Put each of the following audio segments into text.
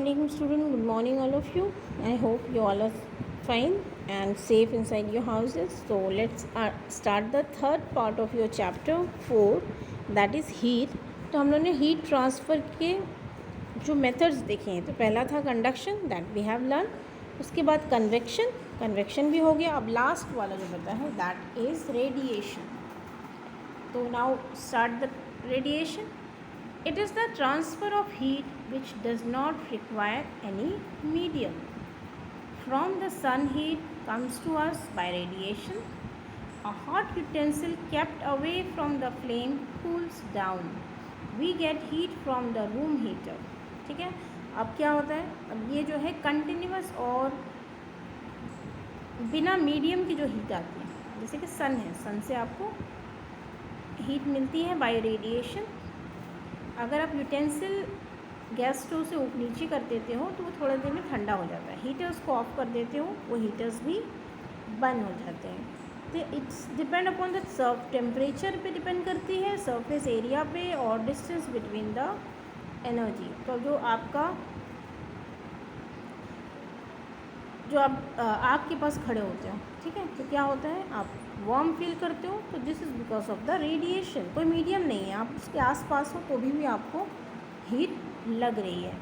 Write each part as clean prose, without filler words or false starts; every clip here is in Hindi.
Assalamualaikum student, good morning all of you. I hope you all are fine and safe inside your houses. So let's start the third part of your chapter 4, that is heat. तो हम लोगों ने हीट ट्रांसफ़र के जो मेथड्स देखे हैं, तो पहला था conduction, that we have learn. उसके बाद कन्वेक्शन भी हो गया. अब लास्ट वाला जो बता है दैट इज़ रेडिएशन. तो now start the radiation. It is the transfer of heat which does not require any medium. From the sun, heat comes to us by radiation. A hot utensil kept away from the flame cools down. We get heat from the room heater. ठीक है. अब क्या होता है, अब ये जो है कंटिन्यूस और बिना मीडियम की जो हीट आती है, जैसे कि सन है, सन से आपको हीट मिलती है बाय रेडिएशन. अगर आप यूटेंसिल गैस स्टोव से ऊपर नीचे कर देते हो तो वो थोड़ी देर में ठंडा हो जाता है. हीटर्स को ऑफ कर देते हो, वो हीटर्स भी बंद हो जाते हैं. तो it's depend upon the temperature पे डिपेंड करती है, सरफेस एरिया पे और डिस्टेंस बिटवीन द एनर्जी. तो जो आप आग के पास खड़े होते हो, ठीक है, तो क्या होता है, आप वार्म फील करते हो, तो this is because of the radiation. कोई मीडियम नहीं है, आप उसके आसपास हो तो भी आपको हीट लग रही है.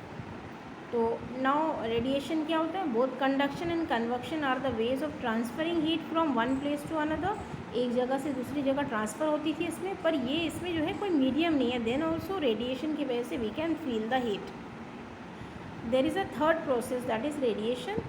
तो नाउ रेडिएशन क्या होता है, both conduction and convection are the ways of transferring heat from one place to another. एक जगह से दूसरी जगह ट्रांसफ़र होती थी इसमें, पर ये इसमें जो है कोई मीडियम नहीं है. देन ऑल्सो रेडिएशन की वजह से we can feel the heat. There is a third process that is radiation.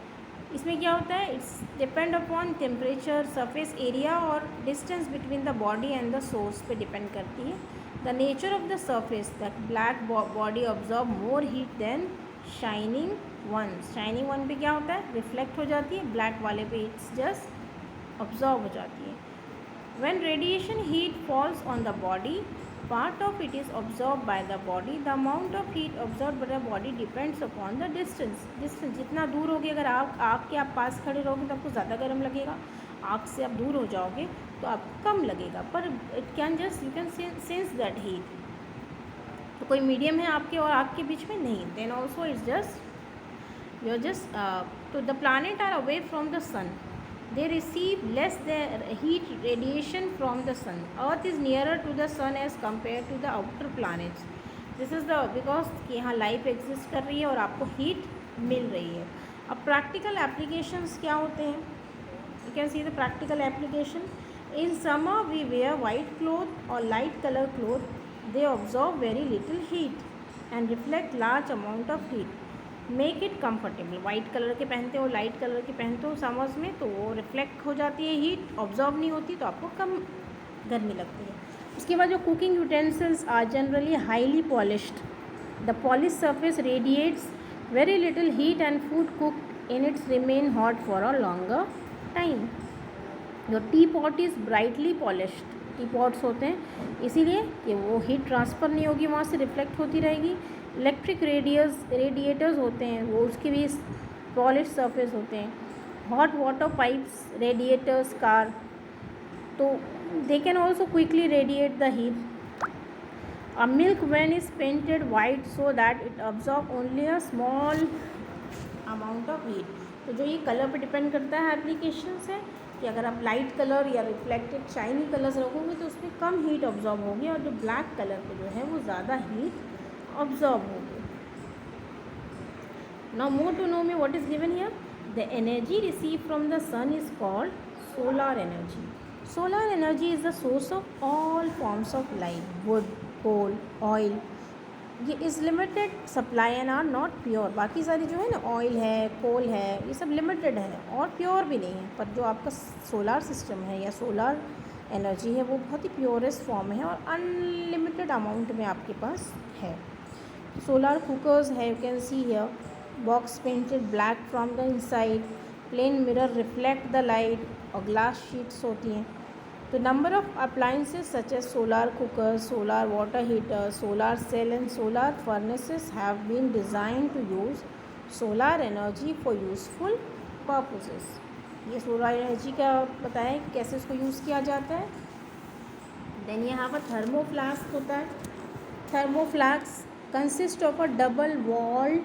इसमें क्या होता है, it's depend upon temperature, surface area और distance between the body and the source पे डिपेंड करती है. The nature of the surface, that black body absorb more heat than shining one. Shining one पे क्या होता है, रिफ्लेक्ट हो जाती है, ब्लैक वाले पे इट्स जस्ट ऑब्जॉर्व हो जाती है. When radiation heat falls on the body, part of it is absorbed by the body. The amount of heat absorbed by the body depends upon the distance. जितना दूर होगी, अगर आग के आप पास खड़े रहोगे तो आपको ज़्यादा गर्म लगेगा. आग से आप दूर हो जाओगे तो आपको कम लगेगा, पर it can just you can sense that heat. तो कोई मीडियम है आपके और आग के बीच में नहीं. Then also it's just you are just to the planet are away from the sun. They receive less heat radiation from the sun. Earth is nearer to the sun as compared to the outer planets. This is the because कि यहाँ लाइफ एग्जिस्ट कर रही है और आपको हीट मिल रही है. अब प्रैक्टिकल एप्लीकेशंस क्या होते हैं, you can see the practical application. In summer we wear white cloth और light colour cloth. They absorb very little heat and reflect large amount of heat. Make it comfortable. White colour के पहनते हो, लाइट कलर के पहनते हो समर्स में, तो वो रिफ्लेक्ट हो जाती है, हीट ऑब्जॉर्व नहीं होती, तो आपको कम गर्मी लगती है. उसके बाद जो cooking utensils are generally highly polished. The polish surface radiates very little heat and food cooked in its remain hot for a longer time. Your tea pot is brightly polished. Tea pots होते हैं इसीलिए कि वो हीट ट्रांसफ़र नहीं होगी, वहाँ से रिफ्लेक्ट होती रहेगी. इलेक्ट्रिक रेडिएटर्स होते हैं, वो उसके भी पॉलिश सरफेस होते हैं. Hot water pipes, radiators, car, तो they can also quickly radiate the heat. A milk van is painted white so that it absorb only a small amount of heat. तो जो ये कलर पे डिपेंड करता है एप्लीकेशन से, कि अगर आप लाइट कलर या रिफ्लेक्टेड शाइनी कलर्स रखोगे तो उसमें कम हीट ऑब्जॉर्ब होगी, और जो ब्लैक कलर पे जो है वो ज़्यादा हीट ऑब्जॉर्ब होगी. Now more to know me what is given here. The energy receive from the sun is called solar energy. Solar energy is the source of all forms of life. Wood, coal, oil, ये is limited supply and are not pure. बाकी सारी जो है ना, ऑयल है, कोल है, ये सब लिमिटेड है और प्योर भी नहीं है. पर जो आपका सोलर सिस्टम है या सोलर एनर्जी है, वो बहुत ही प्योरेस्ट फॉर्म है और अनलिमिटेड अमाउंट में आपके पास है. सोलर कुकर्स है, you can see here. Box painted black from the inside. Plane mirror reflect the light, और ग्लास शीट्स होती हैं. तो number of appliances such as solar cooker, solar water heater, solar cell and solar furnaces have been design to use solar energy for useful purposes. ये सोलर एनर्जी का बताएं कैसे इसको यूज़ किया जाता है. देन यहाँ पर थर्मोफ्लास्क होता है. Thermoflask consist of a double walled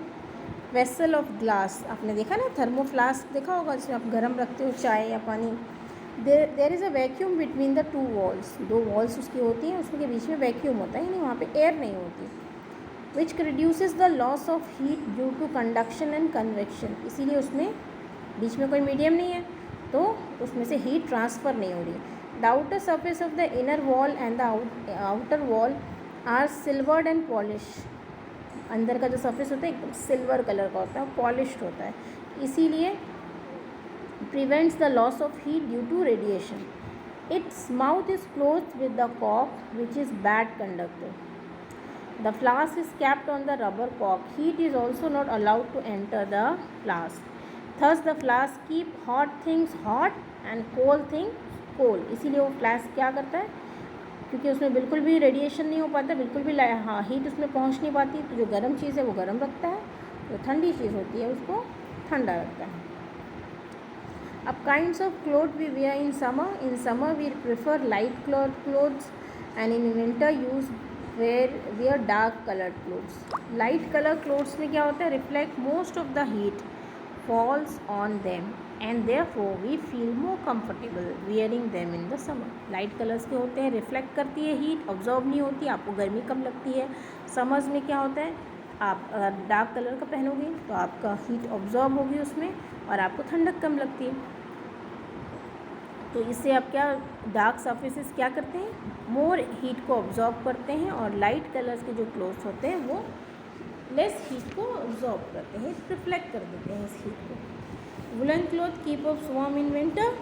vessel of glass, आपने देखा ना थर्मो फ्लास्क देखा होगा जिसमें आप गर्म रखते हो चाय या पानी। देर is a vacuum between the two walls, दो वॉल्स उसकी होती हैं, उसके बीच में वैक्यूम होता है, यानी वहाँ पे एयर नहीं होती। Which reduces the loss of heat due to conduction and convection, इसीलिए उसमें बीच में कोई मीडियम नहीं है तो उसमें से हीट ट्रांसफ़र नहीं हो रही। The outer surface of the inner wall and the outer wall are silvered and polish, अंदर का जो सरफेस होता है एकदम सिल्वर कलर का होता है, पॉलिश्ड होता है, इसीलिए prevents the loss of heat due to radiation. Its mouth is closed with the cork, which is bad conductor. The flask is capped on the rubber cork. Heat is also not allowed to enter the flask. Thus the flask keep hot things hot and cold things cold. इसीलिए वो फ्लास्क क्या करता है, क्योंकि उसमें बिल्कुल भी रेडिएशन नहीं हो पाता, बिल्कुल भी हीट उसमें पहुंच नहीं पाती, तो जो गर्म चीज़ है वो गर्म रखता है, जो ठंडी चीज़ होती है उसको ठंडा रखता है। अब kinds of cloth we wear in summer we prefer light clothes and in winter use wear dark coloured clothes. Light colour clothes में क्या होता है, reflect most of the heat falls on them and therefore we feel more comfortable wearing them in the summer. Light colours के होते हैं, रिफ्लेक्ट करती है हीट, ऑब्जॉर्व नहीं होती, आपको गर्मी कम लगती है। समर्स में क्या होता है, आप अगर डार्क कलर का पहनोगे तो आपका हीट ऑब्जॉर्व होगी उसमें और आपको ठंडक कम लगती है। तो इससे आप क्या, डार्क सर्फेसेस क्या करते हैं, मोर हीट को ऑब्जॉर्व करते हैं, और लाइट कलर्स के जो क्लोथ्स होते हैं वो लेस हीट को ऑब्जॉर्व करते हैं, रिफ्लेक्ट कर देते हैं इस हीट को। Woollen cloth keep up warm in winter,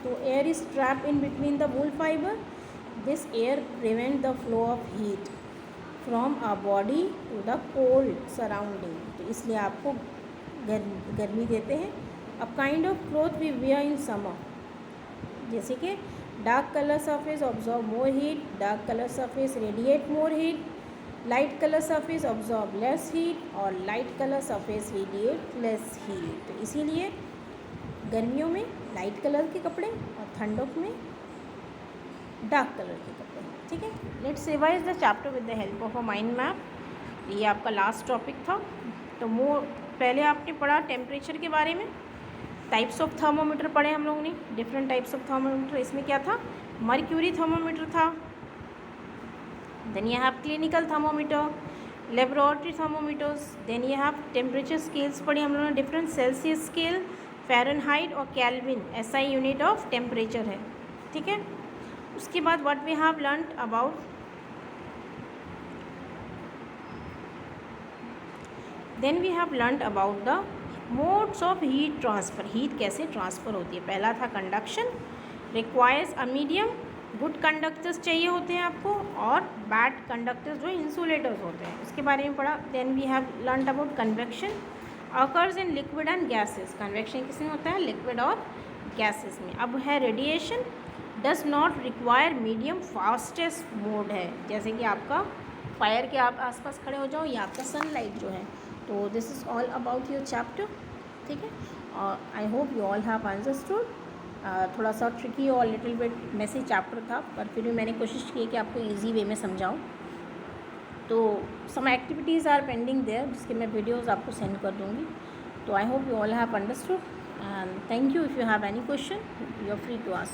तो air is trap in between the wool fibre, this air prevent the flow of heat from our body to the cold surrounding, तो इसलिए आपको गर्मी देते हैं। अब kind of cloth we wear in summer, जैसे कि dark colour surface absorb more heat, dark colour surface radiate more heat, light colour surface absorb less heat और light colour surface radiate less heat. तो इसीलिए गर्मियों में लाइट कलर के कपड़े और ठंडक में डार्क कलर के कपड़े। ठीक है, let's revise the chapter with the help of a mind map. ये आपका लास्ट टॉपिक था। तो पहले आपने पढ़ा टेम्परेचर के बारे में, टाइप्स ऑफ थर्मोमीटर पढ़े हम लोगों ने, डिफरेंट टाइप्स ऑफ थर्मोमीटर। इसमें क्या था, मर्क्यूरी थर्मोमीटर था, then you have clinical thermometer, laboratory thermometers, then you have temperature scales पढ़ी हम लोगों ने, डिफरेंट सेल्सियस स्केल, फ़ारेनहाइट और Kelvin SI unit of temperature है। ठीक है, उसके बाद what we have learned about, then we have learned about the modes of heat transfer, heat कैसे ट्रांसफ़र होती है। पहला था conduction, requires a medium, good conductors चाहिए होते हैं आपको, और बैड कंडक्टर्स जो इंसुलेटर्स होते हैं, उसके बारे में पढ़ा। Then we have learned about convection, occurs in liquid and gases, convection किसमें होता है, लिक्विड और गैसेस में। अब है radiation, does not require medium, fastest mode है, जैसे कि आपका फायर के आप आसपास खड़े हो जाओ या आपका सनलाइट जो है। तो this is all about your chapter. ठीक है, और आई hope you all have understood. थोड़ा सा ट्रिकी और लिटिल बिट मेसी चैप्टर था, पर फिर भी मैंने कोशिश की कि आपको इजी वे में समझाऊं। तो some activities are pending there, जिसके मैं वीडियोस आपको सेंड कर दूंगी। तो I hope you all have understood and thank you. If you have any question you are free to ask.